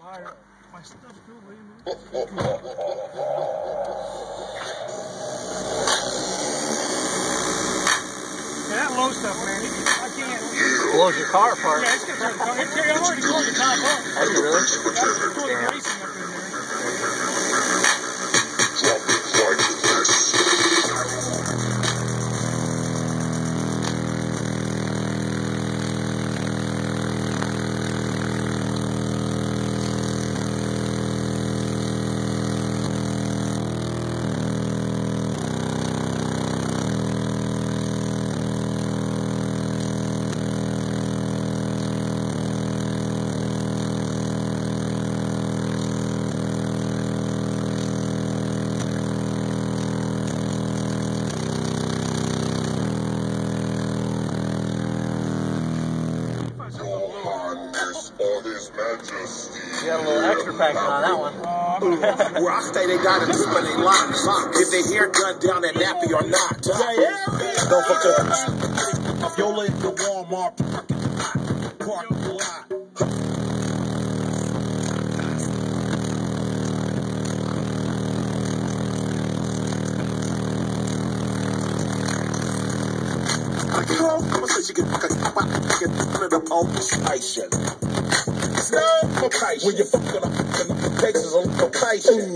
Alright, my stuff's good, wait a minute. Yeah, that low stuff, man, I can't. Blows your car apart. Yeah, it's gonna tear the car. I'm already blowing the top up. Are you really? That's pulling the racing up in there. You got a little extra packing on that one. Where I stay, they got it when they line. If they hear gun down that nappy or not. Don't fuck up. Yo, in the Walmart parking lot. I can't say she can get the police station. When you're fucking up, the cases on location.